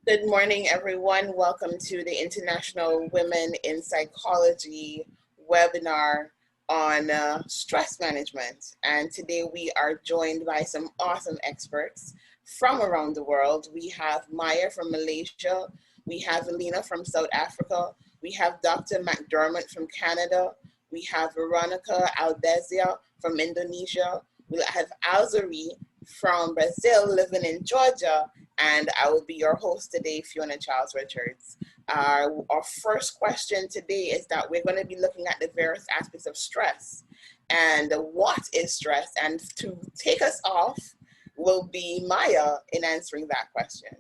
Good morning, everyone. Welcome to the International Women in Psychology webinar on stress management. And today we are joined by some awesome experts from around the world. We have Maya from Malaysia. We have Alina from South Africa. We have Dr. McDermott from Canada. We have Veronica Aldezia from Indonesia. We have Alzari from Brazil, living in Georgia. And I will be your host today, Fiona Charles Richards. Our first question today is that we're going to be looking at the various aspects of stress and what is stress. And to take us off will be Maya in answering that question.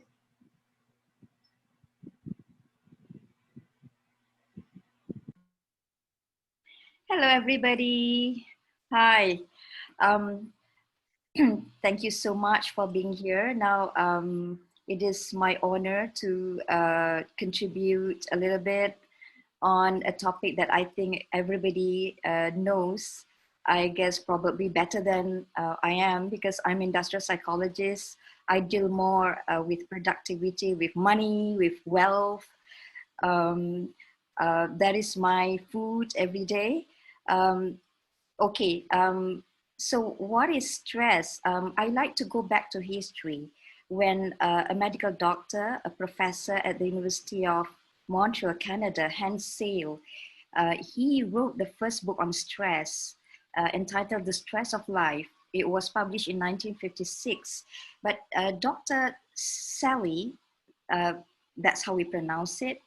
Hello, everybody. Hi. Thank you so much for being here. Now, it is my honor to contribute a little bit on a topic that I think everybody knows, I guess probably better than I am, because I'm an industrial psychologist. I deal more with productivity, with money, with wealth. That is my food every day. So what is stress? I like to go back to history when a medical doctor, a professor at the University of Montreal, Canada, Hans Sale, he wrote the first book on stress entitled The Stress of Life. It was published in 1956. But Dr. Sally, that's how we pronounce it,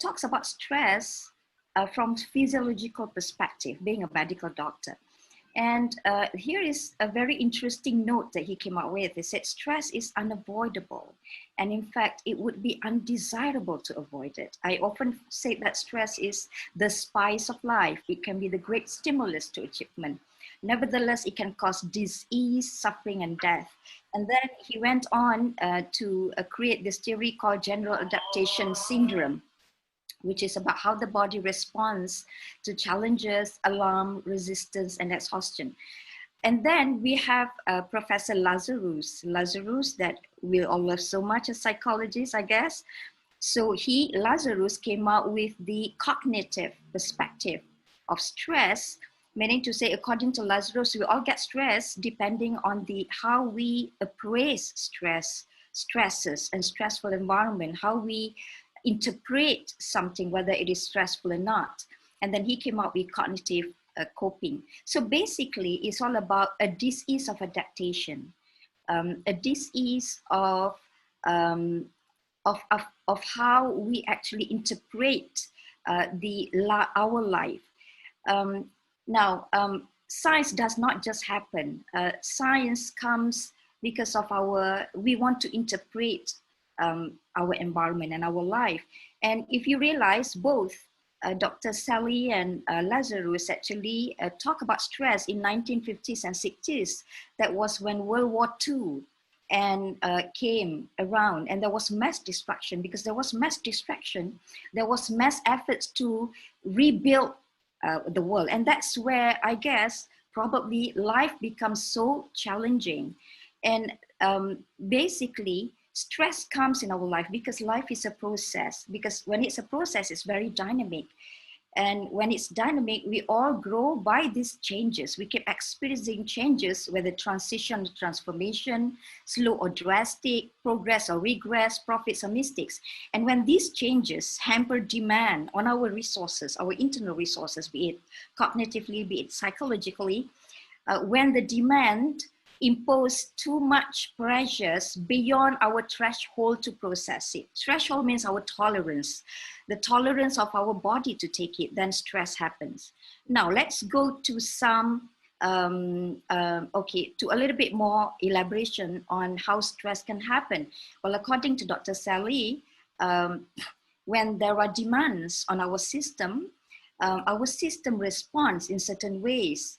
talks about stress from physiological perspective, being a medical doctor. And here is a very interesting note that he came up with. He said, stress is unavoidable. And in fact, it would be undesirable to avoid it. I often say that stress is the spice of life. It can be the great stimulus to achievement. Nevertheless, it can cause disease, suffering, and death. And then he went on to create this theory called general adaptation syndrome, which is about how the body responds to challenges, alarm, resistance, and exhaustion. And then we have Professor Lazarus that we all love so much as psychologists, I guess. So Lazarus came out with the cognitive perspective of stress, meaning to say, according to Lazarus, we all get stress depending on how we appraise stresses, and stressful environment, how we interpret something, whether it is stressful or not. And then he came up with cognitive coping. So basically, it's all about a disease of adaptation, a disease of how we actually interpret our life. Science does not just happen. Science comes because of we want to interpret our environment and our life. And if you realize, both Dr. Sally and Lazarus actually talk about stress in 1950s and 60s. That was when World War II came around, and there was mass destruction. Because there was mass destruction, there was mass efforts to rebuild the world. And that's where, I guess, probably life becomes so challenging. And basically, stress comes in our life because life is a process. Because when it's a process, it's very dynamic. And when it's dynamic, we all grow by these changes. We keep experiencing changes, whether transition or transformation, slow or drastic, progress or regress, profits or mistakes. And when these changes hamper demand on our resources, our internal resources, be it cognitively, be it psychologically, when the demand impose too much pressures beyond our threshold to process it. Threshold means our tolerance, the tolerance of our body to take it, then stress happens. Now let's go to some, to a little bit more elaboration on how stress can happen. Well, according to Dr. Sally, when there are demands on our system responds in certain ways,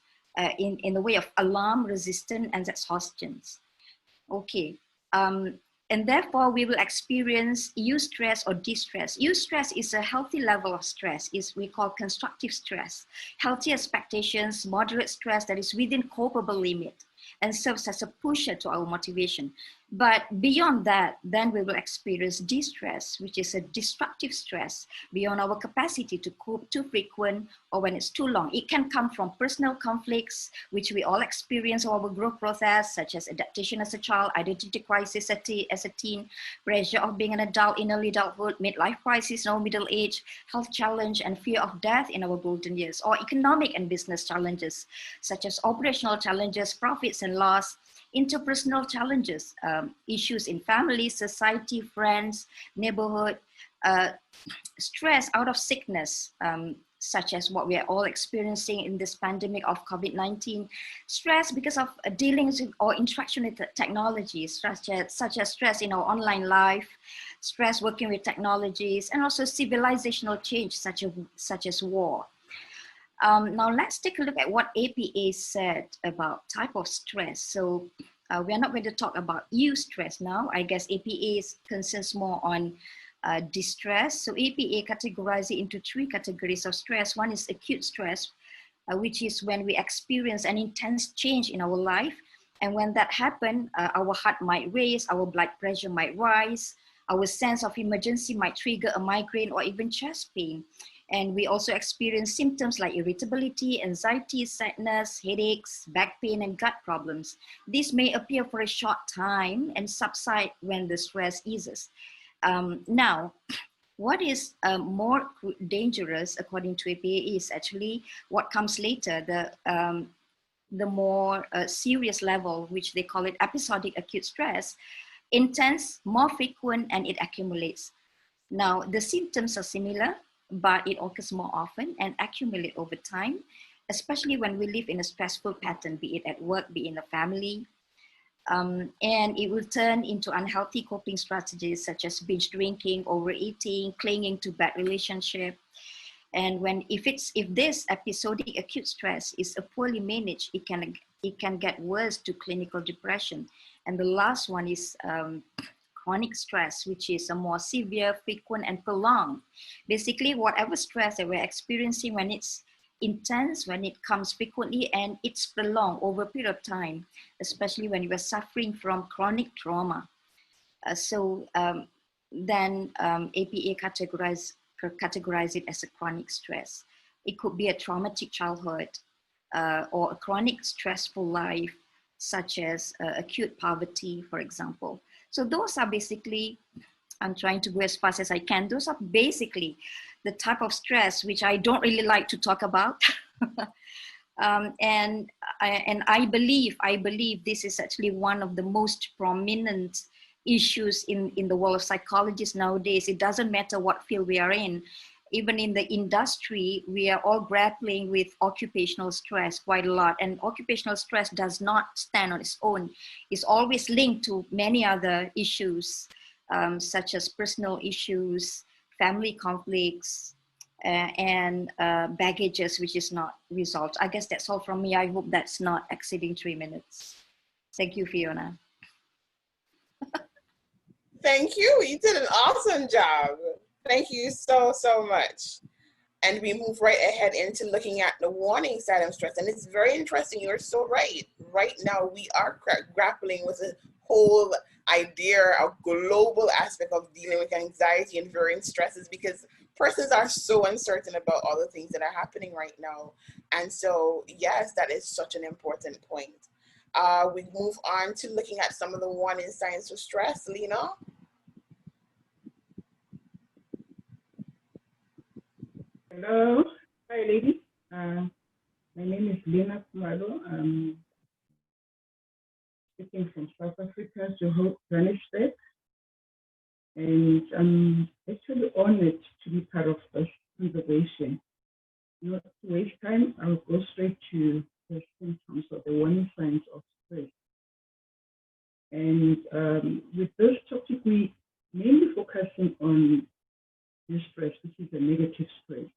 in the way of alarm, resistance, and exhaustions. Okay. And therefore, we will experience eustress or distress. Eustress is a healthy level of stress, is we call constructive stress. Healthy expectations, moderate stress that is within copable limit and serves as a pusher to our motivation. But beyond that, then we will experience distress, which is a destructive stress beyond our capacity to cope, too frequent, or when it's too long. It can come from personal conflicts, which we all experience in our growth process, such as adaptation as a child, identity crisis as a teen, pressure of being an adult in early adulthood, midlife crisis in our middle age, health challenge, and fear of death in our golden years, or economic and business challenges, such as operational challenges, profits and loss, interpersonal challenges, issues in family, society, friends, neighborhood, stress out of sickness, such as what we are all experiencing in this pandemic of COVID-19, stress because of dealings with or interaction with technologies, such as stress in our online life, stress working with technologies, and also civilizational change, such as war. Now let's take a look at what APA said about type of stress. So we are not going to talk about eustress now. I guess APA concerns more on distress. So APA categorizes it into three categories of stress. One is acute stress, which is when we experience an intense change in our life. And when that happens, our heart might race, our blood pressure might rise, our sense of emergency might trigger a migraine or even chest pain. And we also experience symptoms like irritability, anxiety, sadness, headaches, back pain, and gut problems. This may appear for a short time and subside when the stress eases. Now, what is more dangerous, according to APA, is actually what comes later, the more serious level, which they call it episodic acute stress, intense, more frequent, and it accumulates. Now, the symptoms are similar, but it occurs more often and accumulate over time, especially when we live in a stressful pattern, be it at work, be it in a family. And it will turn into unhealthy coping strategies such as binge drinking, overeating, clinging to bad relationship. And if this episodic acute stress is poorly managed, it can get worse to clinical depression. And the last one is chronic stress, which is a more severe, frequent, and prolonged. Basically, whatever stress that we're experiencing, when it's intense, when it comes frequently, and it's prolonged over a period of time, especially when you are suffering from chronic trauma. Then APA categorize it as a chronic stress. It could be a traumatic childhood or a chronic stressful life, such as acute poverty, for example. So those are basically, I'm trying to go as fast as I can. Those are basically the type of stress which I don't really like to talk about. And I believe this is actually one of the most prominent issues in the world of psychologists nowadays. It doesn't matter what field we are in. Even in the industry, we are all grappling with occupational stress quite a lot. And occupational stress does not stand on its own. It's always linked to many other issues, such as personal issues, family conflicts, and baggages, which is not resolved. I guess that's all from me. I hope that's not exceeding 3 minutes. Thank you, Fiona. Thank you. You did an awesome job. Thank you so, so much. And we move right ahead into looking at the warning side of stress. And it's very interesting. You're so right. Right now, we are grappling with a whole idea, a global aspect of dealing with anxiety and varying stresses, because persons are so uncertain about all the things that are happening right now. And so, yes, that is such an important point. We move on to looking at some of the warning signs for stress. Lena? Hello. Hi, ladies. My name is Lena Kumalo. I'm speaking from South Africa, Johannesburg. And I'm actually honored to be part of this conversation. Not to waste time, I'll go straight to the symptoms or the warning signs of stress. And with this topic, we mainly focusing on the stress, which is a negative stress.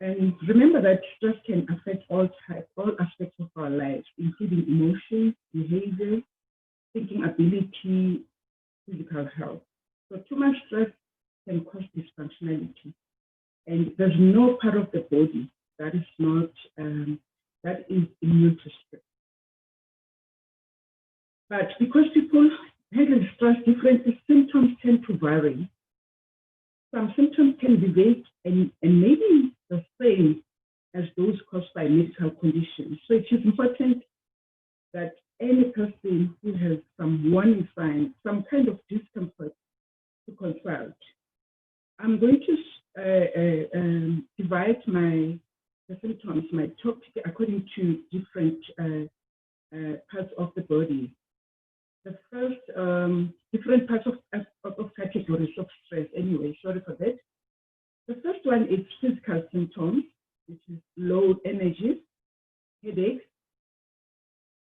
And remember that stress can affect all aspects of our lives, including emotions, behavior, thinking ability, physical health. So too much stress can cause dysfunctionality. And there's no part of the body that is not, that is immune to stress. But because people handle stress differently, symptoms tend to vary. Some symptoms can be vague and maybe the same as those caused by medical conditions. So it is important that any person who has some warning signs, some kind of discomfort, to consult. I'm going to divide the symptoms, my topic, according to different parts of the body. The first, different parts of categories of stress anyway, sorry for that. The first one is physical symptoms, which is low energy, headaches,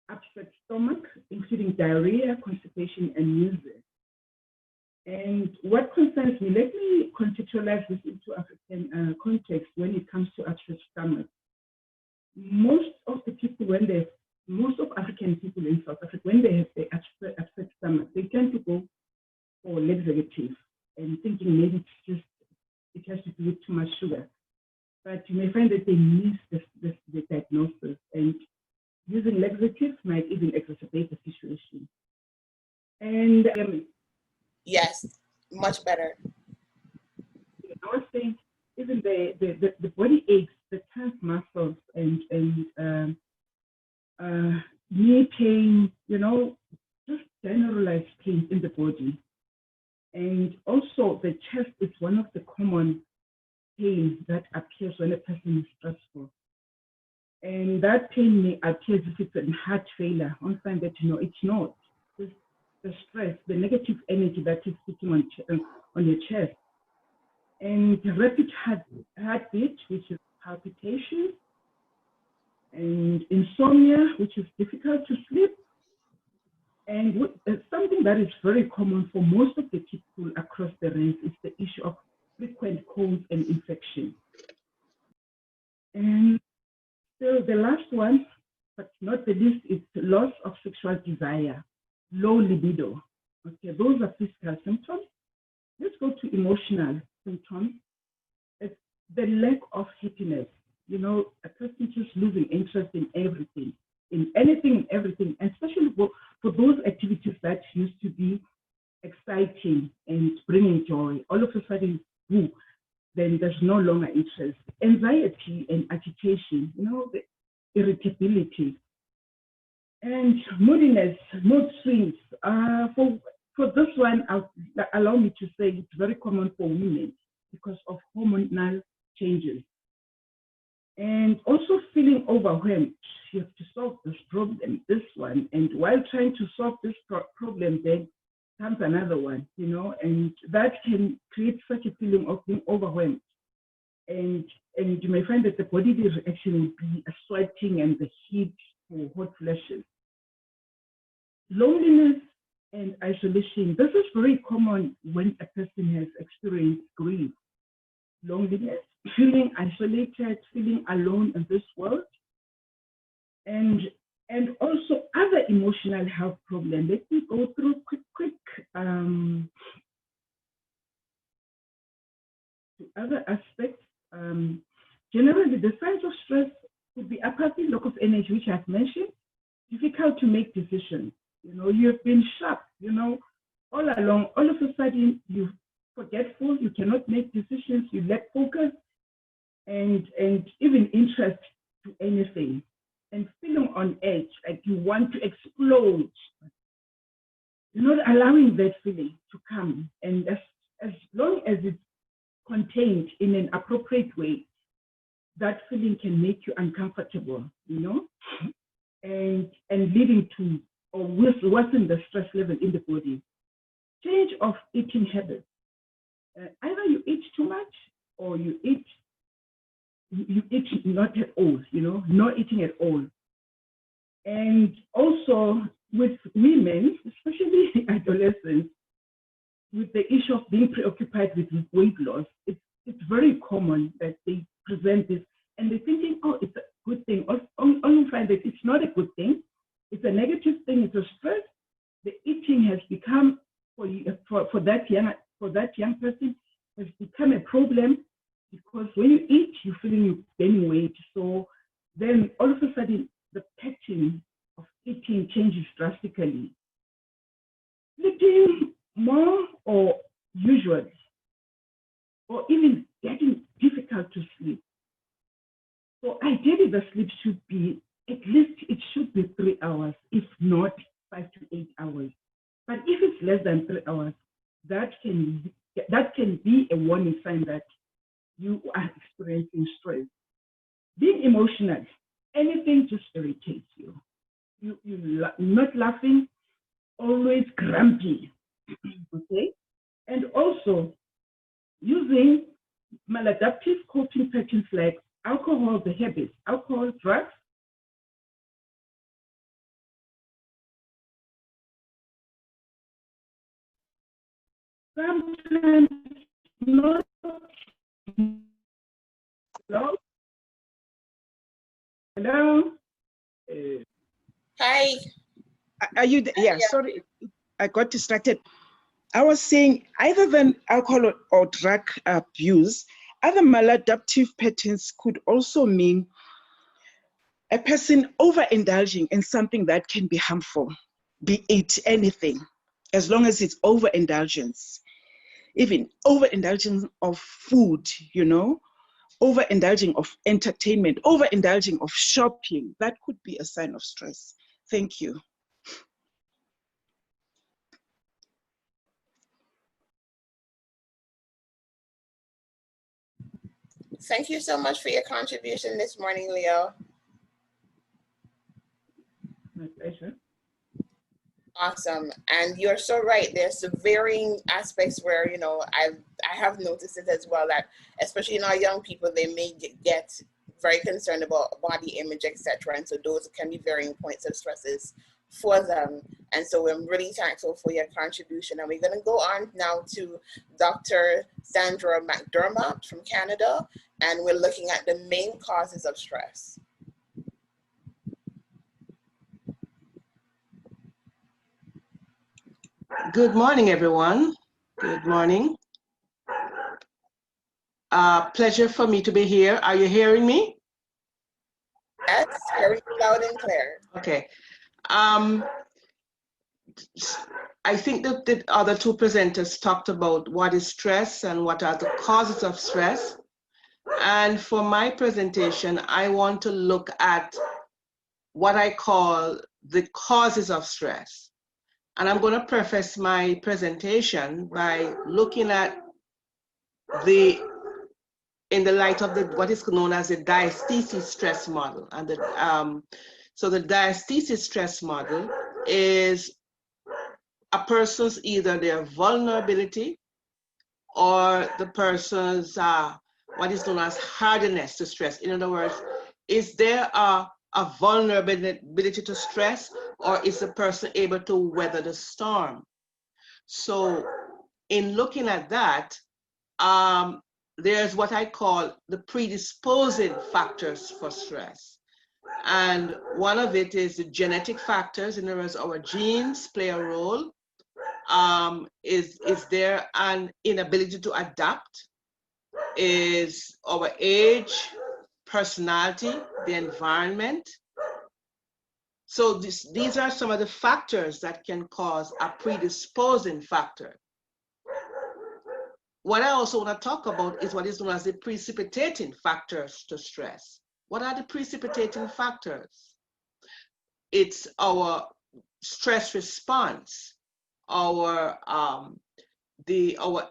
upset stomach, including diarrhea, constipation, and nausea. And what concerns me, let me contextualize this into African context when it comes to upset stomach. Most of African people in South Africa, when they have the upset stomach, they tend to go for laxative and thinking maybe it has to do with too much sugar. But you may find that they miss the diagnosis, and using laxatives might even exacerbate the situation. And yes, much better. I was saying, even the body aches, the tense muscles, and knee pain, just generalized pain in the body. And also the chest is one of the common pain that appears when a person is stressful. And that pain may appear as if it's a heart failure. On time that it's not. It's the stress, the negative energy that is sitting on your chest. And rapid heartbeat, which is palpitation, and insomnia, which is difficult to sleep. And something that is very common for most of the people across the range is the issue of frequent colds and infection. And so the last one, but not the least, is loss of sexual desire, low libido. Okay, those are physical symptoms. Let's go to emotional symptoms. It's the lack of happiness. A person just losing interest in everything, in anything and everything, and especially for those activities that used to be exciting and bringing joy. All of a sudden, then there's no longer interest. Anxiety and agitation, the irritability, and moodiness, mood swings. For this one, allow me to say it's very common for women because of hormonal changes. And also feeling overwhelmed. You have to solve this problem, this one. And while trying to solve this problem, then comes another one, and that can create such a feeling of being overwhelmed. And you may find that the body reaction will be a sweating and the heat or hot flashes. Loneliness and isolation. This is very common when a person has experienced grief. Loneliness, feeling isolated, feeling alone in this world, and also other emotional health problems. Let me go through quick to other aspects. Generally, the signs of stress could be apathy, lack of energy, which I've mentioned, difficult to make decisions. You've been sharp, all along. All of a sudden, you're forgetful, you cannot make decisions, you lack focus and even interest to anything, and feeling on edge, like you want to explode. You're not allowing that feeling to come, and as long as it's contained in an appropriate way, that feeling can make you uncomfortable, you know, and leading to or worsen the stress level in the body. Change of eating habits. Either you eat too much or you eat not at all, you know, not eating at all. And also with women, especially adolescents, with the issue of being preoccupied with weight loss, it's very common that they present this and they're thinking, oh, it's a good thing. Only find that it's not a good thing. It's a negative thing. It's a stress. The eating has become for that young person has become a problem, because when you eat, you're feeling you're gaining weight. So then all of a sudden, the pattern of eating changes drastically. Sleeping more or usually, or even getting difficult to sleep. So ideally, the sleep should be, at least it should be 3 hours, if not 5 to 8 hours. But if it's less than 3 hours, that can be a warning sign that you are experiencing stress. Being emotional, anything just irritates you. You're not laughing, always grumpy, okay? And also using maladaptive coping patterns like alcohol, the habits, alcohol, drugs, sometimes not. Hello? Hello? Hi. Are you there? Yeah, sorry, I got distracted. I was saying either than alcohol or drug abuse, other maladaptive patterns could also mean a person overindulging in something that can be harmful, be it anything, as long as it's overindulgence. Even overindulgence of food, you know, overindulging of entertainment, overindulging of shopping, that could be a sign of stress. Thank you. Thank you so much for your contribution this morning, Leo. My pleasure. Awesome. And you're so right. There's some varying aspects where, you know, I have noticed it as well, that especially in our young people, they may get very concerned about body image, etc. And so those can be varying points of stresses for them. And so I'm really thankful for your contribution. And we're going to go on now to Dr. Sandra McDermott from Canada, and we're looking at the main causes of stress. Good morning, everyone. Good morning. Pleasure for me to be here. Are you hearing me? Yes, hearing loud and clear. Okay. I think that the other two presenters talked about what is stress and what are the causes of stress. And for my presentation, I want to look at what I call the causes of stress. And I'm going to preface my presentation by looking at in the light of what is known as the diathesis stress model. And so the diathesis stress model is a person's either their vulnerability or the person's what is known as hardiness to stress. In other words, is there a vulnerability to stress, or is the person able to weather the storm? So in looking at that, there's what I call the predisposing factors for stress. And one of it is the genetic factors. In other words, our genes play a role. Is there an inability to adapt? Is our age, personality, the environment? So these are some of the factors that can cause a predisposing factor. what I also want to talk about is what is known as the precipitating factors to stress. What are the precipitating factors? It's our stress response, our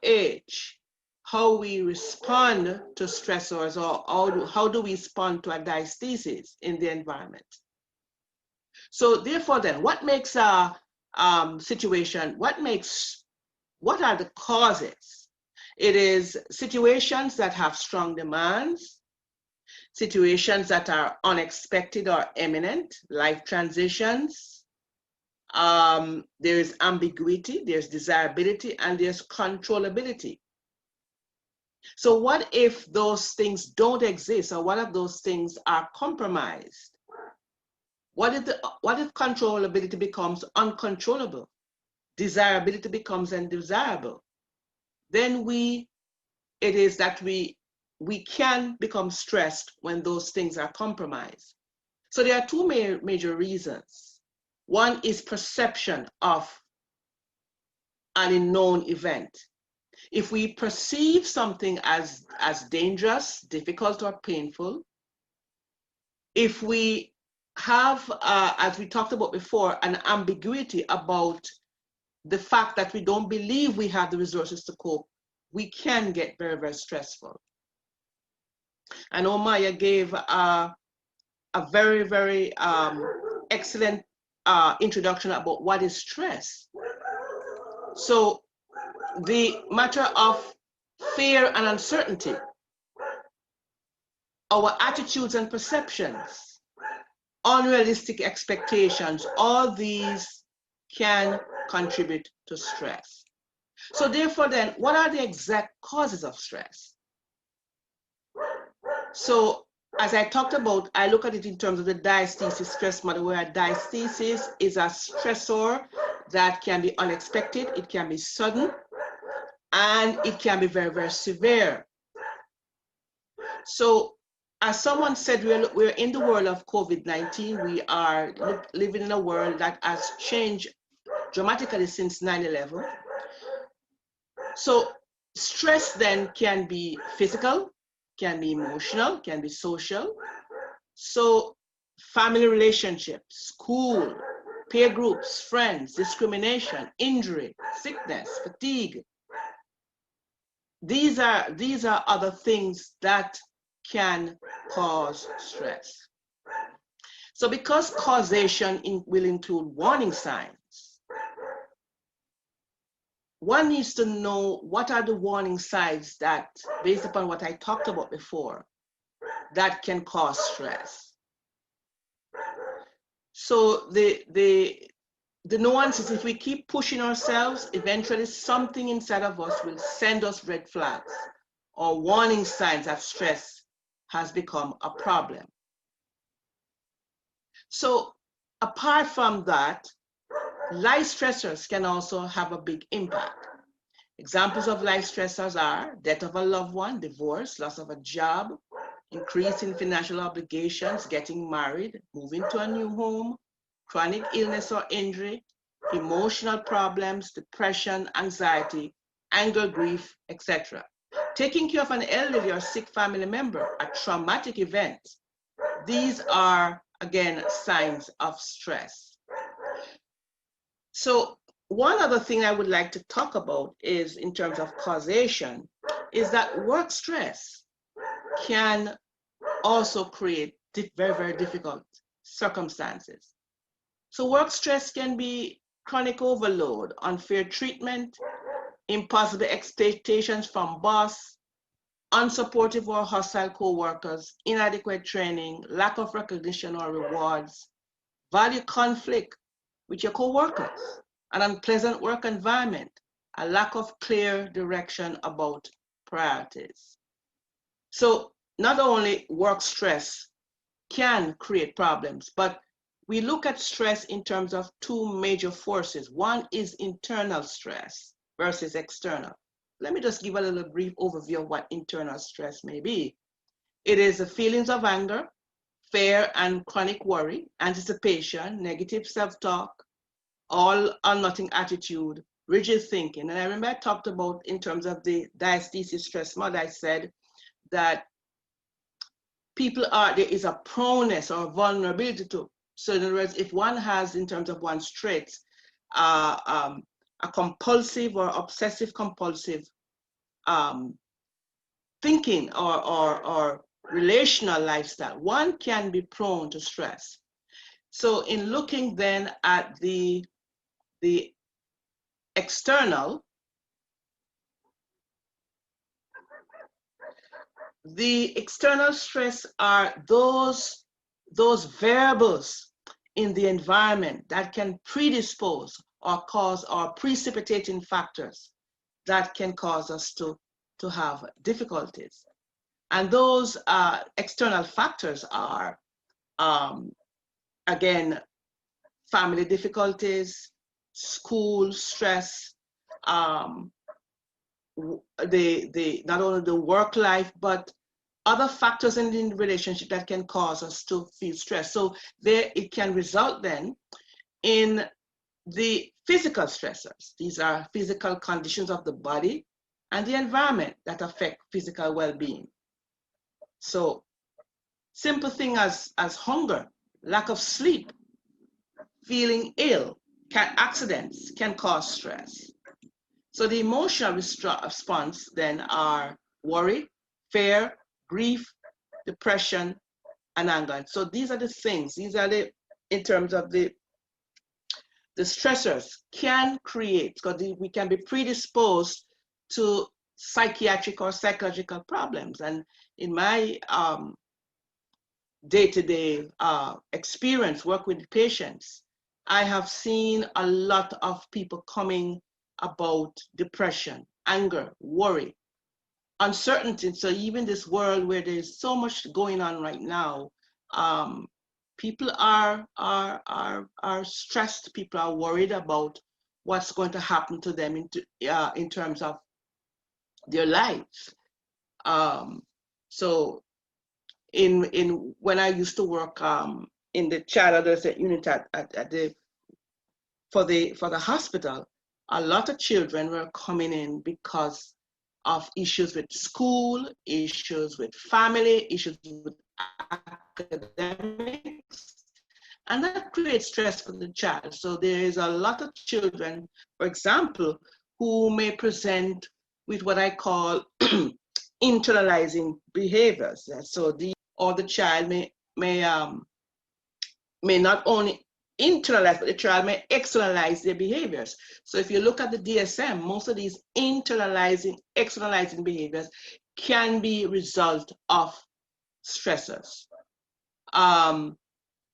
age, how we respond to stressors, or how do we respond to a diathesis in the environment. So therefore then, what makes a situation, what are the causes? It is situations that have strong demands, situations that are unexpected or imminent, life transitions. There is ambiguity, there's desirability, and there's controllability. So what if those things don't exist, or what if those things are compromised? What if controllability becomes uncontrollable? Desirability becomes undesirable? Then it is that we can become stressed when those things are compromised. So there are two major reasons. One is perception of an unknown event. If we perceive something as dangerous, difficult, or painful, if we have, as we talked about before, an ambiguity about the fact that we don't believe we have the resources to cope, we can get very, very stressful. And Maya gave a very, very excellent introduction about what is stress. So the matter of fear and uncertainty, our attitudes and perceptions, unrealistic expectations, all these can contribute to stress. So therefore then, what are the exact causes of stress? So as I talked about, I look at it in terms of the diathesis stress model, where a diathesis is a stressor that can be unexpected, it can be sudden, and it can be very, very severe. So as someone said, we're in the world of COVID-19. We are living in a world that has changed dramatically since 9/11. So stress then can be physical, can be emotional, can be social. So family relationships, school, peer groups, friends, discrimination, injury, sickness, fatigue. These are other things that can cause stress. So because causation will include warning signs, one needs to know what are the warning signs that, based upon what I talked about before, that can cause stress. So the nuances, if we keep pushing ourselves, eventually something inside of us will send us red flags or warning signs that stress has become a problem. So apart from that, life stressors can also have a big impact. Examples of life stressors are death of a loved one, divorce, loss of a job, increase in financial obligations, getting married, moving to a new home, chronic illness or injury, emotional problems, depression, anxiety, anger, grief, etc. Taking care of an elderly or sick family member, a traumatic event. These are, again, signs of stress. So one other thing I would like to talk about is, in terms of causation, is that work stress can also create very, very difficult circumstances. So work stress can be chronic overload, unfair treatment, impossible expectations from boss, unsupportive or hostile co-workers, inadequate training, lack of recognition or rewards, value conflict with your co-workers, an unpleasant work environment, a lack of clear direction about priorities. So not only work stress can create problems, but we look at stress in terms of two major forces. One is internal stress versus external. Let me just give a little brief overview of what internal stress may be. It is the feelings of anger, fear and chronic worry, anticipation, negative self-talk, all or nothing attitude, rigid thinking. And I remember I talked about, in terms of the diastasis stress model, I said that there is a proneness or vulnerability to. So in other words, if one has, in terms of one's traits, a compulsive or obsessive compulsive thinking or relational lifestyle, one can be prone to stress. So in looking then at the external, the external stress are those variables in the environment that can predispose or cause, or precipitating factors that can cause us to have difficulties. And those external factors are, again, family difficulties, school stress, not only the work life, but other factors in the relationship that can cause us to feel stressed. So there, it can result then in the physical stressors. These are physical conditions of the body and the environment that affect physical well-being. So simple thing as hunger, lack of sleep, feeling ill, accidents can cause stress. So the emotional response then are worry, fear, grief, depression, and anger. So these are the things, in terms of the stressors can create, because we can be predisposed to psychiatric or psychological problems. And in my day-to-day experience, work with patients, I have seen a lot of people coming about depression, anger, worry, uncertainty. So even this world where there's so much going on right now, people are stressed. People are worried about what's going to happen to them in terms of their lives. So when I used to work in the child adolescent unit for the hospital, a lot of children were coming in because of issues with school, issues with family, issues with academics, and that creates stress for the child. So there is a lot of children, for example, who may present with what I call internalizing behaviors. So the child may not only internalize, but the child may externalize their behaviors. So if you look at the DSM, most of these externalizing behaviors can be a result of stressors.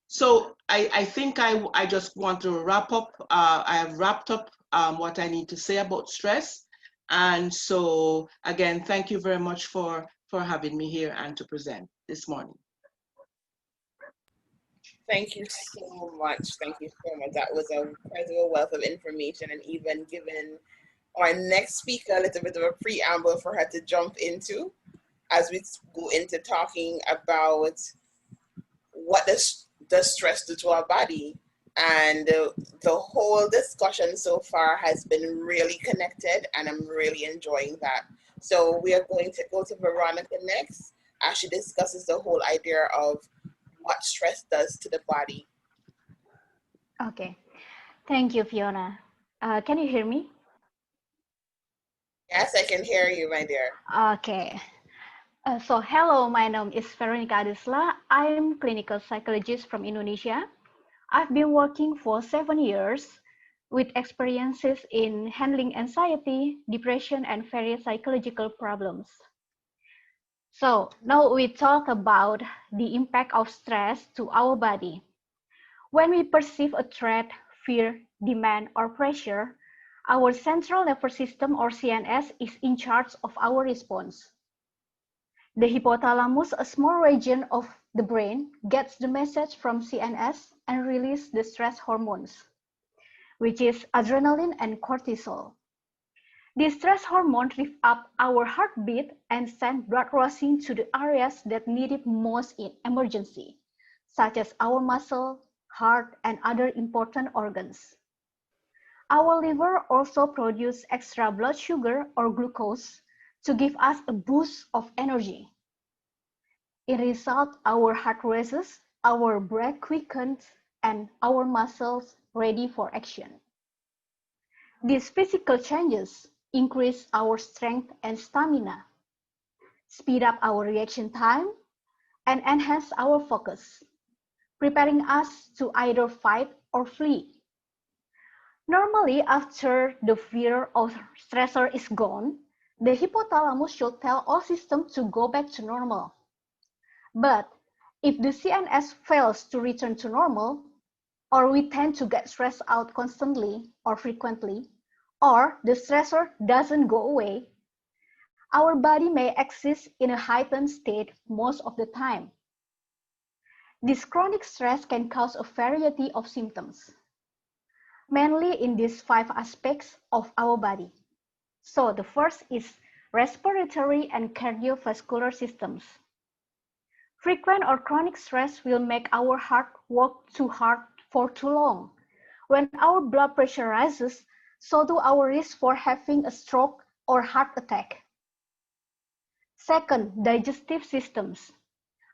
So I think I just want to wrap up. I have wrapped up what I need to say about stress. And so again, thank you very much for having me here and to present this morning. Thank you so much. Thank you so much. That was a incredible wealth of information, and even given our next speaker a little bit of a preamble for her to jump into as we go into talking about what does stress do to our body. And the whole discussion so far has been really connected, and I'm really enjoying that. So we are going to go to Veronica next as she discusses the whole idea of what stress does to the body. Okay, thank you, Fiona. Can you hear me? Yes, I can hear you, my dear. Okay. So hello, my name is Veronica Adisla. I'm clinical psychologist from Indonesia. I've been working for 7 years with experiences in handling anxiety, depression, and various psychological problems. So now we talk about the impact of stress to our body. When we perceive a threat, fear, demand, or pressure, our central nervous system, or CNS, is in charge of our response. The hypothalamus, a small region of the brain, gets the message from CNS and releases the stress hormones, which is adrenaline and cortisol. These stress hormones rev up our heartbeat and send blood rushing to the areas that need it most in emergency, such as our muscle, heart, and other important organs. Our liver also produces extra blood sugar or glucose to give us a boost of energy. In result, our heart races, our breath quickens, and our muscles ready for action. These physical changes increase our strength and stamina, speed up our reaction time, and enhance our focus, preparing us to either fight or flee. Normally, after the fear or stressor is gone, the hypothalamus should tell all systems to go back to normal. But if the CNS fails to return to normal, or we tend to get stressed out constantly or frequently, or the stressor doesn't go away, our body may exist in a heightened state most of the time. This chronic stress can cause a variety of symptoms, mainly in these 5 aspects of our body. So the first is respiratory and cardiovascular systems. Frequent or chronic stress will make our heart work too hard for too long. When our blood pressure rises, so do our risk for having a stroke or heart attack. Second, digestive systems.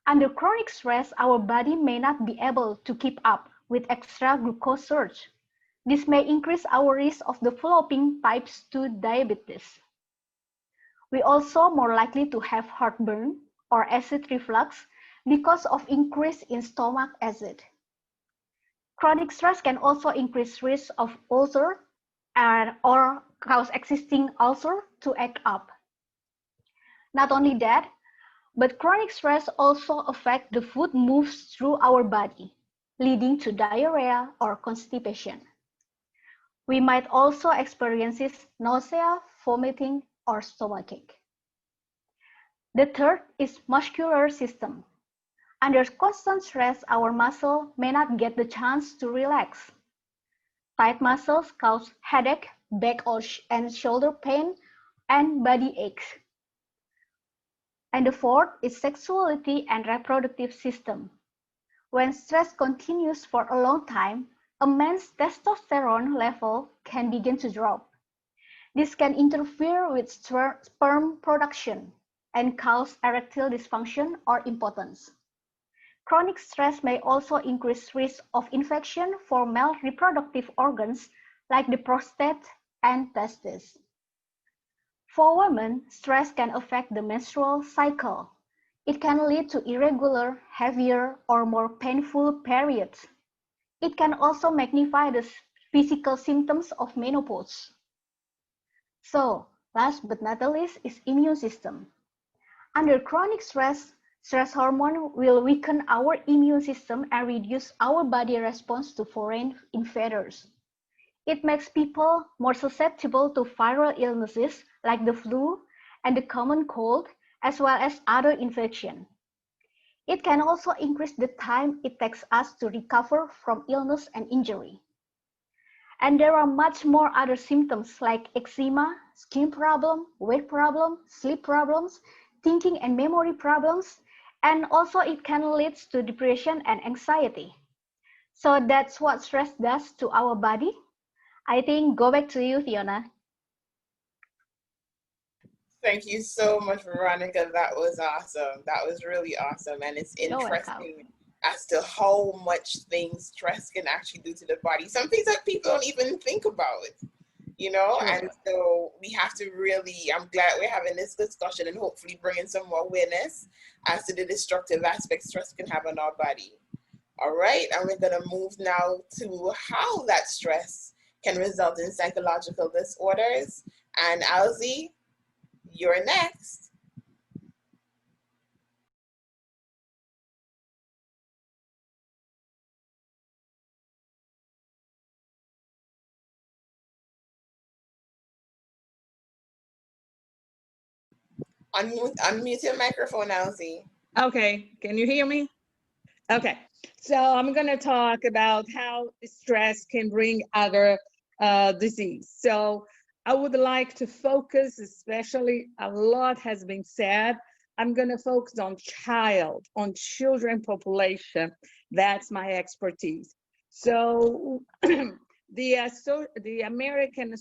Under chronic stress, our body may not be able to keep up with extra glucose surge. This may increase our risk of developing type 2 diabetes. We also more likely to have heartburn or acid reflux because of increase in stomach acid. Chronic stress can also increase risk of ulcer or cause existing ulcer to act up. Not only that, but chronic stress also affects the food moves through our body, leading to diarrhea or constipation. We might also experience nausea, vomiting, or stomachache. The third is muscular system. Under constant stress, our muscle may not get the chance to relax. Tight muscles cause headache, back and shoulder pain, and body aches. And the fourth is sexuality and reproductive system. When stress continues for a long time, a man's testosterone level can begin to drop. This can interfere with sperm production and cause erectile dysfunction or impotence. Chronic stress may also increase risk of infection for male reproductive organs like the prostate and testes. For women, stress can affect the menstrual cycle. It can lead to irregular, heavier, or more painful periods. It can also magnify the physical symptoms of menopause. So, last but not the least is immune system. Under chronic stress, stress hormone will weaken our immune system and reduce our body response to foreign invaders. It makes people more susceptible to viral illnesses like the flu and the common cold, as well as other infections. It can also increase the time it takes us to recover from illness and injury. And there are much more other symptoms like eczema, skin problem, weight problem, sleep problems, thinking and memory problems, and also it can lead to depression and anxiety. So that's what stress does to our body. I think go back to you, Fiona. Thank you so much, Veronica. That was awesome. That was really awesome. And it's interesting as to how much things stress can actually do to the body. Some things that people don't even think about, you know? Sure. And so we have to really, I'm glad we're having this discussion and hopefully bringing some more awareness as to the destructive aspects stress can have on our body. All right, and we're gonna move now to how that stress can result in psychological disorders. And Alzi, you're next. Unmute your microphone, Alzi. Okay, can you hear me? Okay, so I'm going to talk about how stress can bring other disease. So I would like to focus, especially a lot has been said. I'm going to focus on children population. That's my expertise. So The American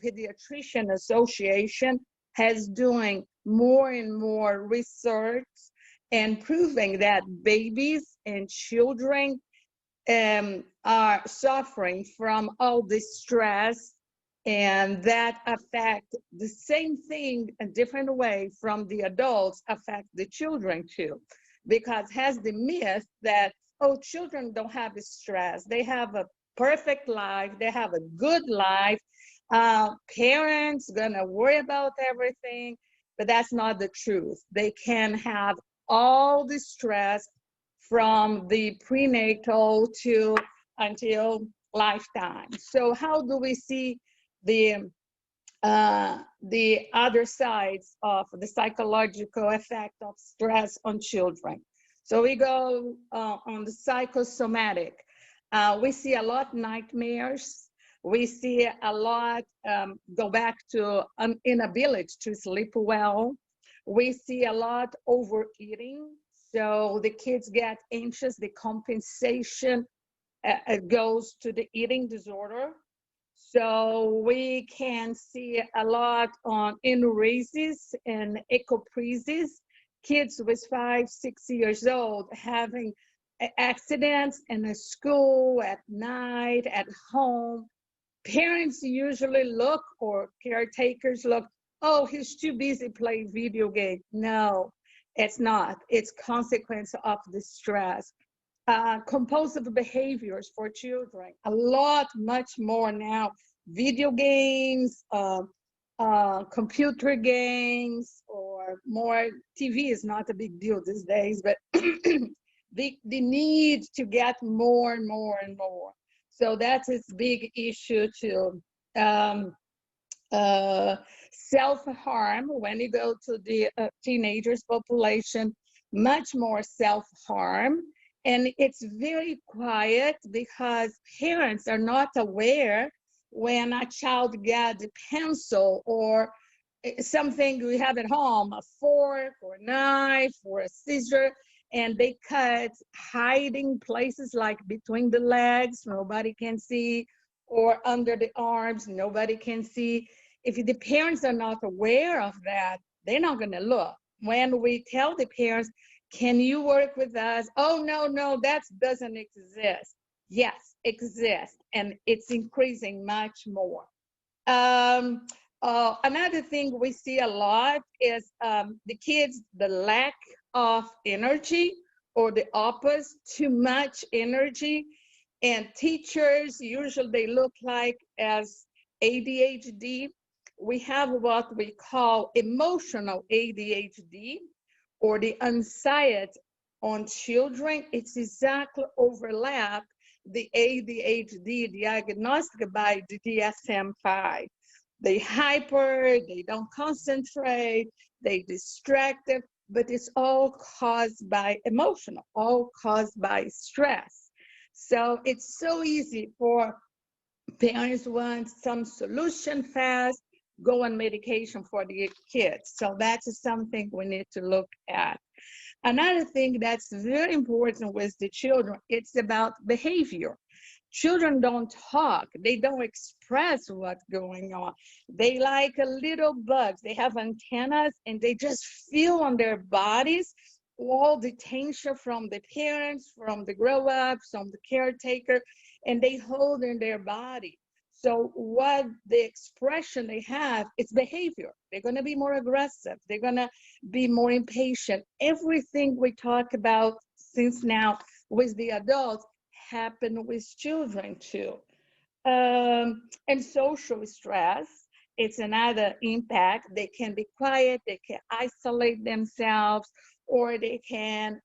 Pediatrician Association has doing more and more research and proving that babies and children are suffering from all this stress, and that affect the same thing a different way from the adults affect the children too, because has the myth that, oh, children don't have stress, they have a perfect life, they have a good life, parents gonna worry about everything, but that's not the truth. They can have all the stress from the prenatal to until lifetime. So how do we see the other sides of the psychological effect of stress on children? So we go on the psychosomatic. We see a lot nightmares. We see a lot go back to an inability to sleep well. We see a lot overeating. So the kids get anxious, the compensation goes to the eating disorder. So we can see a lot on enuresis and ecopresis, kids with 5, 6 years old having accidents in a school, at night, at home. Parents usually look, or caretakers look, oh, he's too busy playing video game. No, it's not. It's consequence of the stress. Compulsive behaviors for children, a lot, much more now. Video games, computer games, or more. TV is not a big deal these days, but the need to get more and more and more. So that's a big issue too. Self-harm, when you go to the teenagers population, much more self-harm. And it's very quiet because parents are not aware when a child gets a pencil or something we have at home, a fork or a knife or a scissor, and they cut hiding places like between the legs, nobody can see, or under the arms, nobody can see. If the parents are not aware of that, they're not gonna look. When we tell the parents, can you work with us? Oh, no, that doesn't exist. Yes, exists, and it's increasing much more. Another thing we see a lot is the kids, the lack of energy, or the opposite, too much energy. And teachers, usually they look like as ADHD. We have what we call emotional ADHD, or the anxiety on children. It's exactly overlap the ADHD diagnostic by the DSM-5. They hyper, they don't concentrate, they distracted, but it's all caused by emotional, all caused by stress. So it's so easy for parents want some solution fast, go on medication for the kids. So that's something we need to look at. Another thing that's very important with the children, it's about behavior. Children don't talk, they don't express what's going on. They like a little bugs, they have antennas, and they just feel on their bodies all the tension from the parents, from the grown-ups, from the caretaker, and they hold in their body. So what the expression they have is behavior. They're gonna be more aggressive. They're gonna be more impatient. Everything we talk about since now with the adults happen with children too. And social stress, it's another impact. They can be quiet, they can isolate themselves, or they can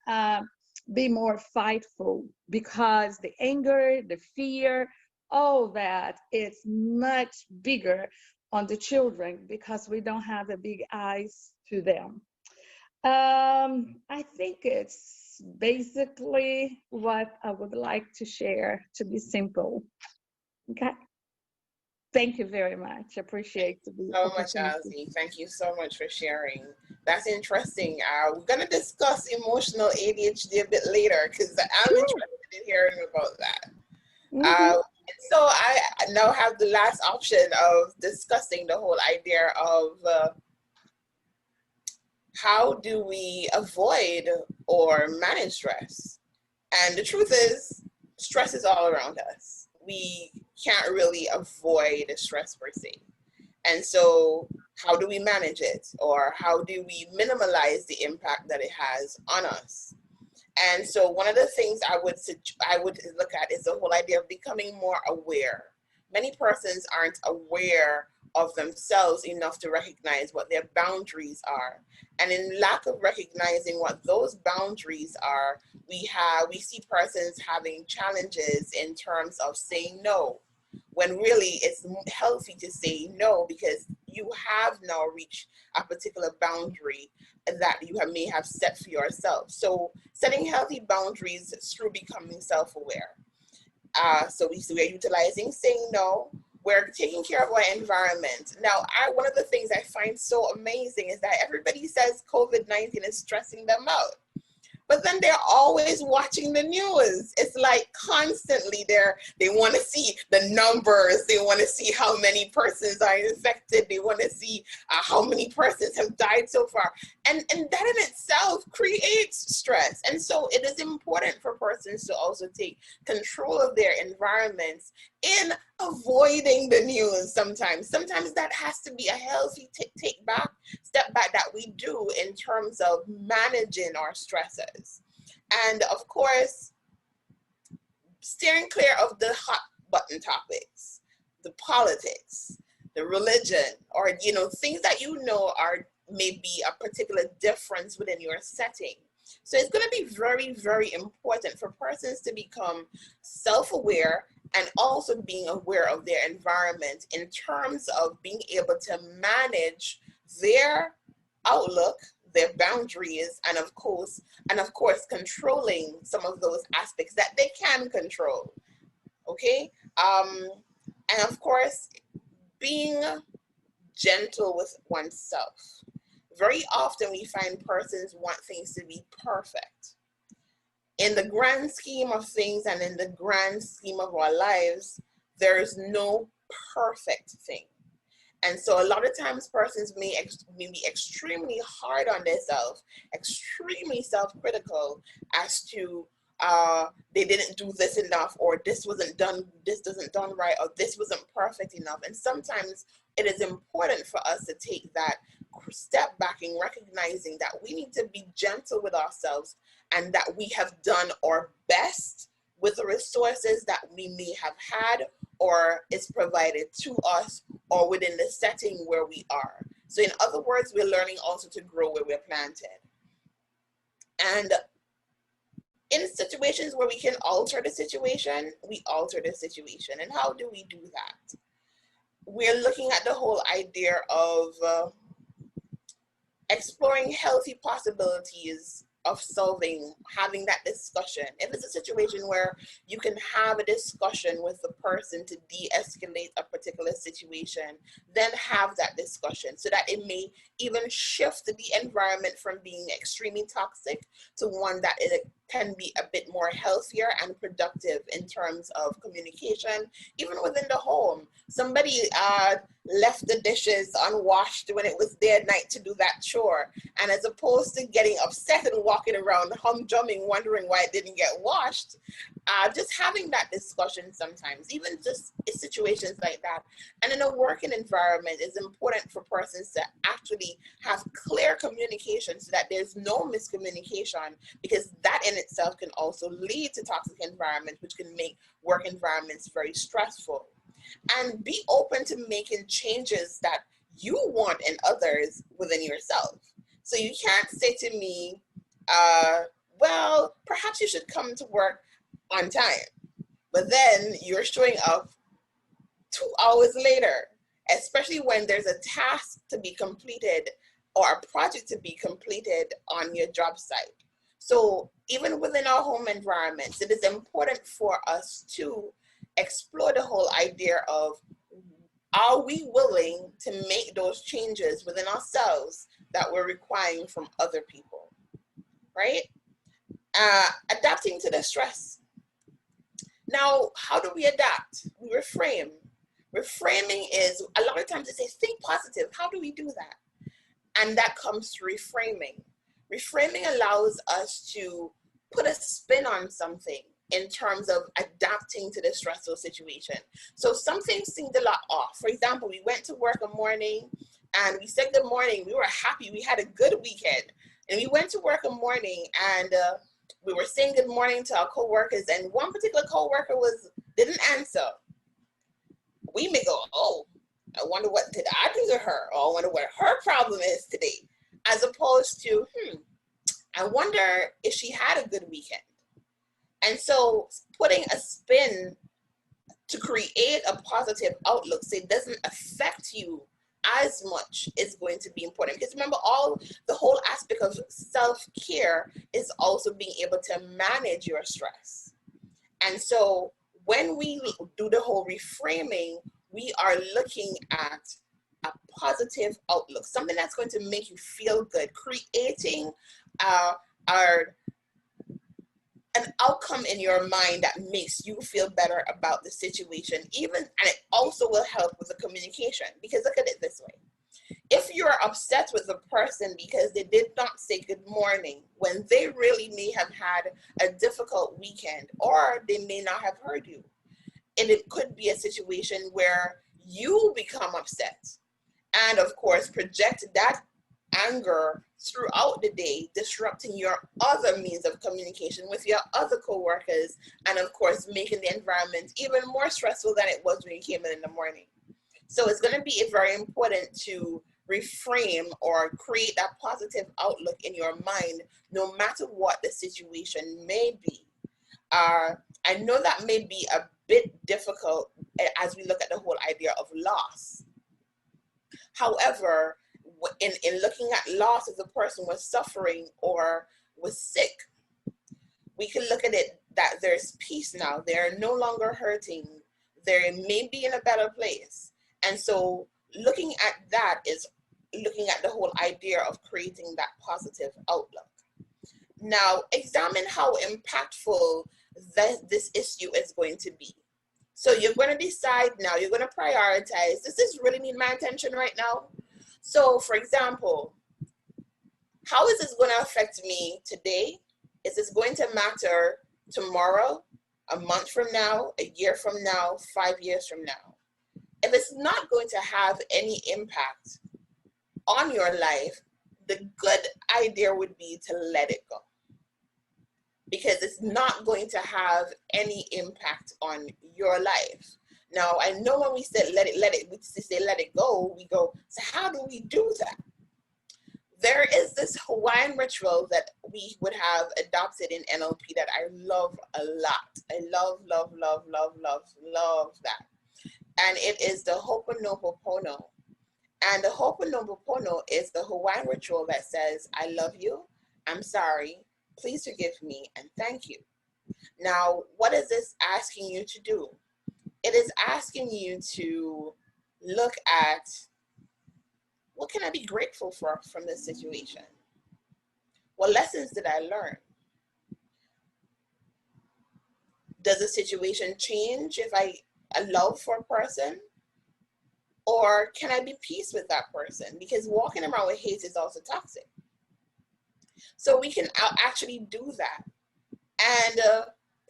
be more fightful because the anger, the fear, all that is much bigger on the children because we don't have the big eyes to them. I think it's basically what I would like to share, to be simple. Okay. Thank you very much. Appreciate the so much, Ozzy. Thank you so much for sharing. That's interesting. We're going to discuss emotional ADHD a bit later because I'm interested in hearing about that. So I now have the last option of discussing the whole idea of how do we avoid or manage stress? And the truth is, stress is all around us. We can't really avoid stress per se. And so how do we manage it? Or how do we minimize the impact that it has on us? And so one of the things I would look at is the whole idea of becoming more aware. Many persons aren't aware of themselves enough to recognize what their boundaries are. And in lack of recognizing what those boundaries are, we see persons having challenges in terms of saying no, when really it's healthy to say no, because you have now reached a particular boundary that you may have set for yourself. So setting healthy boundaries through becoming self-aware. So we're utilizing saying no. We're taking care of our environment. Now, one of the things I find so amazing is that everybody says COVID-19 is stressing them out. But then they're always watching the news. It's like constantly they want to see the numbers. They want to see how many persons are infected. They want to see how many persons have died so far. And that in itself creates stress. And so it is important for persons to also take control of their environments in avoiding the news sometimes. Sometimes that has to be a healthy step back that we do in terms of managing our stresses. And of course, steering clear of the hot button topics, the politics, the religion, or things that are maybe a particular difference within your setting. So it's going to be very, very important for persons to become self-aware and also being aware of their environment in terms of being able to manage their outlook, their boundaries, and of course controlling some of those aspects that they can control. Okay, and of course being gentle with oneself. Very often we find persons want things to be perfect. In the grand scheme of things and in the grand scheme of our lives, there is no perfect thing. And so a lot of times persons may be extremely hard on themselves, extremely self-critical as to they didn't do this enough, or this wasn't done right, or this wasn't perfect enough. And sometimes it is important for us to take that step back in recognizing that we need to be gentle with ourselves and that we have done our best with the resources that we may have had or is provided to us or within the setting where we are. So in other words, we're learning also to grow where we're planted. And in situations where we can alter the situation, we alter the situation. And how do we do that? We're looking at the whole idea of exploring healthy possibilities of solving, having that discussion. If it's a situation where you can have a discussion with the person to de-escalate a particular situation, then have that discussion so that it may even shift the environment from being extremely toxic to one that it can be a bit more healthier and productive in terms of communication, even within the home. Somebody left the dishes unwashed when it was their night to do that chore. And as opposed to getting upset and walking around hum-drumming, wondering why it didn't get washed, just having that discussion sometimes, even just situations like that. And in a working environment, it's important for persons to actually have clear communication so that there's no miscommunication, because that in itself can also lead to toxic environments, which can make work environments very stressful. And be open to making changes that you want in others within yourself. So you can't say to me, well, perhaps you should come to work on time, but then you're showing up 2 hours later, especially when there's a task to be completed or a project to be completed on your job site. So even within our home environments, it is important for us to explore the whole idea of, are we willing to make those changes within ourselves that we're requiring from other people, right? Adapting to the stress. Now, how do we adapt? We reframe. Reframing is, a lot of times they say, think positive. How do we do that? And that comes through reframing. Reframing allows us to put a spin on something in terms of adapting to the stressful situation. So something seemed a lot off. For example, we went to work one morning and we said good morning. We were happy. We had a good weekend. And we went to work one morning and we were saying good morning to our coworkers, and one particular coworker didn't answer. We may go, oh, I wonder what did I do to her? Or I wonder what her problem is today. As opposed to, I wonder if she had a good weekend. And so putting a spin to create a positive outlook so it doesn't affect you as much is going to be important. Because remember, the whole aspect of self-care is also being able to manage your stress. And so when we do the whole reframing, we are looking at a positive outlook, something that's going to make you feel good, creating an outcome in your mind that makes you feel better about the situation, and it also will help with the communication. Because look at it this way. If you're upset with a person because they did not say good morning when they really may have had a difficult weekend, or they may not have heard you, and it could be a situation where you become upset and of course project that anger throughout the day, disrupting your other means of communication with your other coworkers, and of course making the environment even more stressful than it was when you came in the morning. So it's going to be very important to reframe or create that positive outlook in your mind, no matter what the situation may be. I know that may be a bit difficult as we look at the whole idea of loss. However, in looking at loss, if the person was suffering or was sick, we can look at it that there's peace now. They're no longer hurting. They may be in a better place. And so looking at that is looking at the whole idea of creating that positive outlook. Now, examine how impactful this issue is going to be. So you're going to decide now, you're going to prioritize, does this really need my attention right now? So for example, how is this going to affect me today? Is this going to matter tomorrow, a month from now, a year from now, 5 years from now? If it's not going to have any impact on your life, the good idea would be to let it go, because it's not going to have any impact on your life. Now, I know when we said we say let it go, we go, so how do we do that? There is this Hawaiian ritual that we would have adopted in NLP that I love a lot. I love that. And it is the Ho'oponopono. And the Ho'oponopono is the Hawaiian ritual that says, I love you, I'm sorry, please forgive me, and thank you. Now, what is this asking you to do? It is asking you to look at, what can I be grateful for from this situation? What lessons did I learn? Does the situation change if I allow for a person? Or can I be peace with that person? Because walking around with hate is also toxic. So we can actually do that. And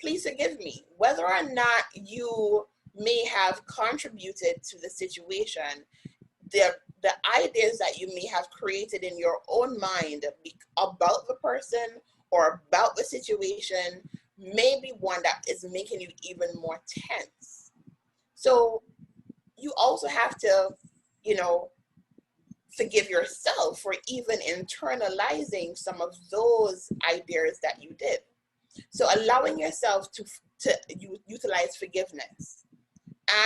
please forgive me, whether or not you may have contributed to the situation, the ideas that you may have created in your own mind about the person or about the situation may be one that is making you even more tense. So you also have to, forgive yourself for even internalizing some of those ideas that you did. So allowing yourself to utilize forgiveness.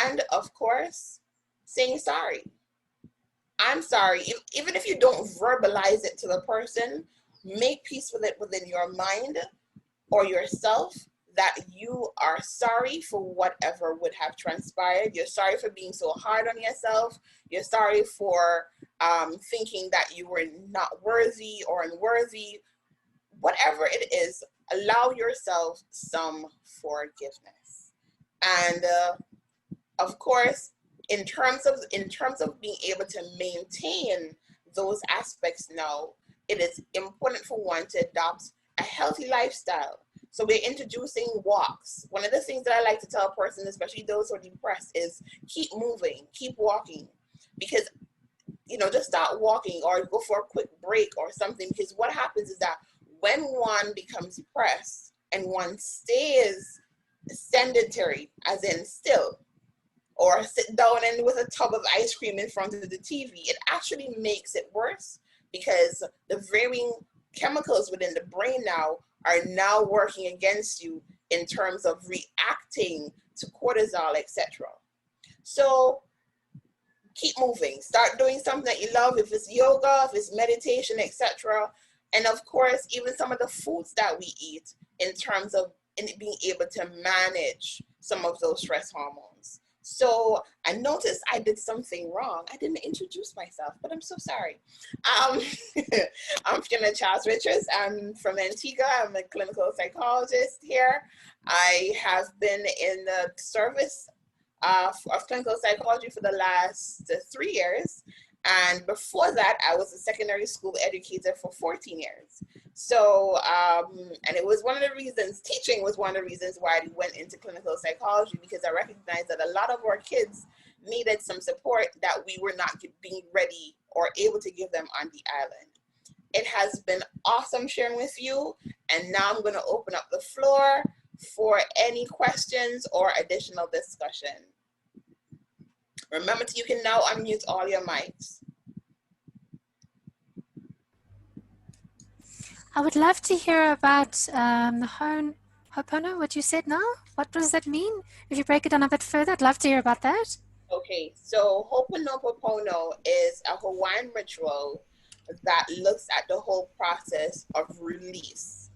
And of course, saying sorry. I'm sorry. Even if you don't verbalize it to the person, make peace with it within your mind or yourself that you are sorry for whatever would have transpired. You're sorry for being so hard on yourself. You're sorry for thinking that you were not worthy or unworthy. Whatever it is, allow yourself some forgiveness. And of course, in terms of being able to maintain those aspects now, it is important for one to adopt a healthy lifestyle. So we're introducing walks. One of the things that I like to tell a person, especially those who are depressed, is keep moving, keep walking, because just start walking or go for a quick break or something. Because what happens is that when one becomes depressed and one stays sedentary, as in still, or sit down and with a tub of ice cream in front of the TV, it actually makes it worse, because the varying chemicals within the brain now are now working against you in terms of reacting to cortisol, etc. So keep moving, start doing something that you love, if it's yoga, if it's meditation, etc. And of course, even some of the foods that we eat in terms of being able to manage some of those stress hormones. So I noticed I did something wrong. I didn't introduce myself, but I'm so sorry. I'm Fiona Charles Richards. I'm from Antigua. I'm a clinical psychologist here. I have been in the service of clinical psychology for the last 3 years. And before that, I was a secondary school educator for 14 years. So, and it was one of the reasons, teaching was one of the reasons why I went into clinical psychology, because I recognized that a lot of our kids needed some support that we were not being ready or able to give them on the island. It has been awesome sharing with you. And now I'm going to open up the floor for any questions or additional discussion. Remember, you can now unmute all your mics. I would love to hear about the Ho'opono, what you said now. What does that mean? If you break it down a bit further, I'd love to hear about that. Okay, so Ho'opono is a Hawaiian ritual that looks at the whole process of release.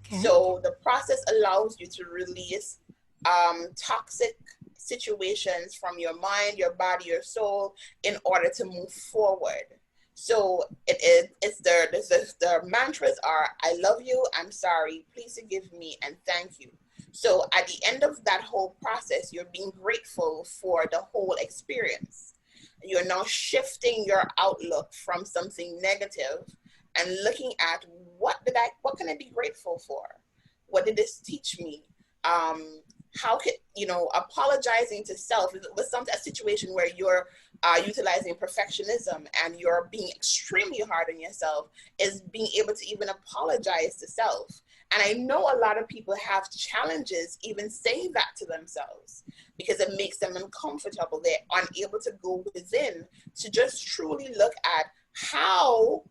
Okay. So the process allows you to release toxic situations from your mind, your body, your soul, in order to move forward. So the mantras are, I love you, I'm sorry, please forgive me, and thank you. So at the end of that whole process, you're being grateful for the whole experience. You're now shifting your outlook from something negative and looking at what can I be grateful for? What did this teach me? How can, apologizing to self, it was a situation where you're utilizing perfectionism and you're being extremely hard on yourself, is being able to even apologize to self. And I know a lot of people have challenges even saying that to themselves because it makes them uncomfortable. They're unable to go within to just truly look at how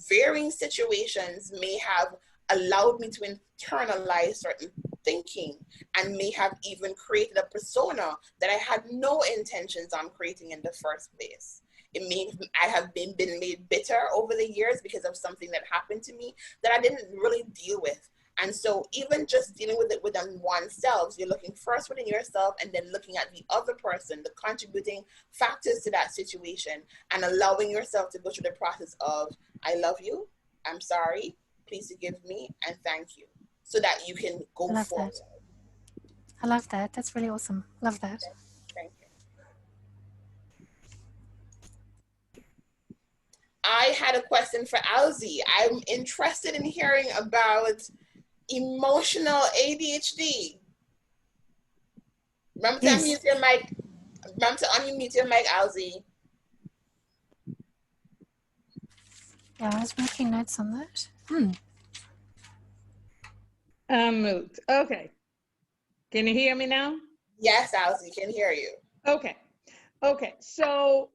varying situations may have allowed me to internalize certain thinking and may have even created a persona that I had no intentions on creating in the first place. It means I have been made bitter over the years because of something that happened to me that I didn't really deal with. And so even just dealing with it within oneself, you're looking first within yourself and then looking at the other person, the contributing factors to that situation, and allowing yourself to go through the process of, I love you, I'm sorry, please forgive me, and thank you, so that you can go forward. I love that. That's really awesome. Love that. Thank you. I had a question for Alzi. I'm interested in hearing about emotional ADHD. Remember to unmute your mic. Remember to unmute your mic, Alzi. Yeah, I was making notes on that. Moved. Okay. Can you hear me now? Yes, Alzi, can hear you. Okay. Okay. So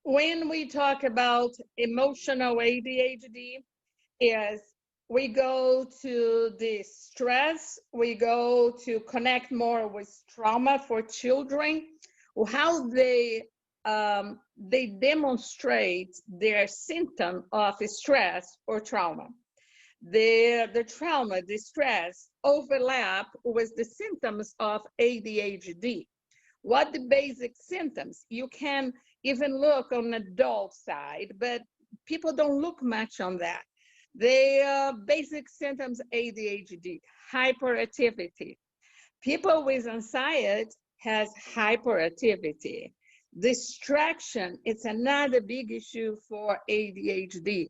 when we talk about emotional ADHD, is we go to the stress, we go to connect more with trauma for children, how they demonstrate their symptom of stress or trauma. The trauma, the stress overlap with the symptoms of ADHD. What the basic symptoms? You can even look on the adult side, but people don't look much on that. The basic symptoms ADHD, hyperactivity, People with anxiety has hyperactivity. Distraction, it's another big issue for ADHD.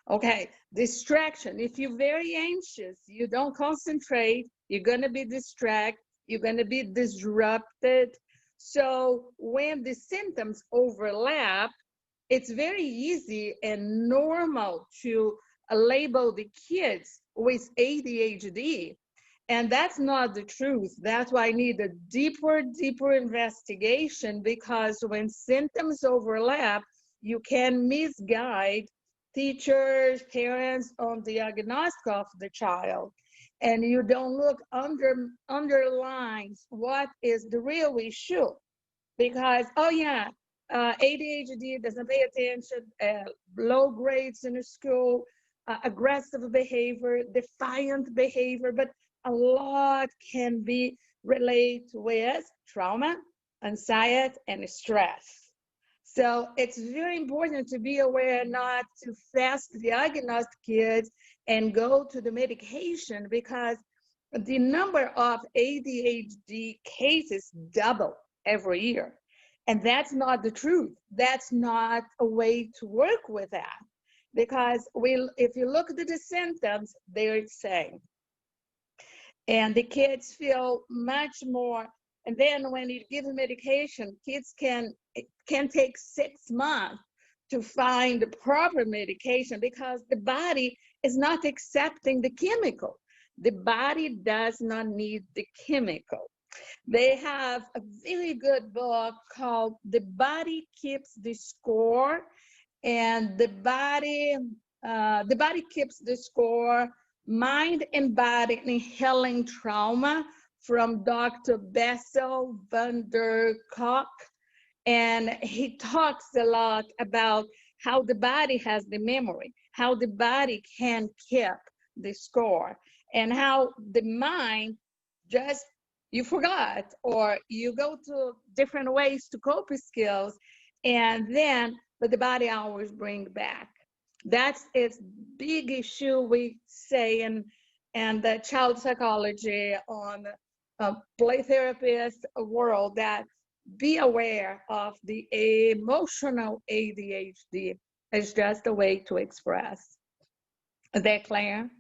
Okay, distraction. If you're very anxious, you don't concentrate, you're going to be distracted, you're going to be disrupted. So when the symptoms overlap, it's very easy and normal to label the kids with ADHD. And that's not the truth. That's why I need a deeper investigation, because when symptoms overlap, you can misguide teachers, parents on the diagnosis of the child. And you don't look underlines what is the real issue. Because, oh yeah, ADHD doesn't pay attention, low grades in the school, aggressive behavior, defiant behavior, but a lot can be related with trauma, anxiety, and stress. So it's very important to be aware not to fast diagnose kids and go to the medication, because the number of ADHD cases double every year. And that's not the truth. That's not a way to work with that. Because if you look at the symptoms, they're the same. And the kids feel much more. And then when you give medication, kids can take 6 months to find the proper medication, because the body is not accepting the chemical. The body does not need the chemical. They have a very good book called The Body Keeps the Score, and the body keeps the score, Mind and Body in Healing Trauma, from Dr. Bessel van der Kolk. And he talks a lot about how the body has the memory, how the body can keep the score, and how the mind just, you forgot, or you go to different ways to cope with skills, but the body always bring back. That's its big issue, we say, in the child psychology on play therapist world, that be aware of the emotional ADHD. It's just a way to express. Is that clear?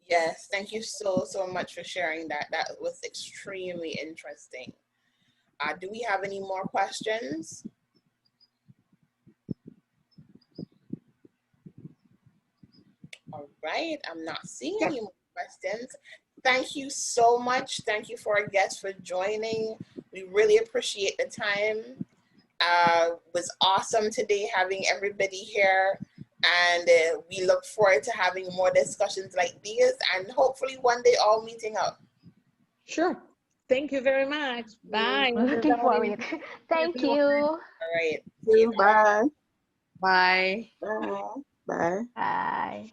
Yes, thank you so much for sharing that. That was extremely interesting. Do we have any more questions? All right, I'm not seeing any more questions. Thank you so much. Thank you for our guests for joining. We really appreciate the time. It was awesome today having everybody here. And we look forward to having more discussions like these, and hopefully one day all meeting up. Sure. Thank you very much. Bye. Looking forward. Thank you. All right. Bye. Bye. Bye. Bye. Bye.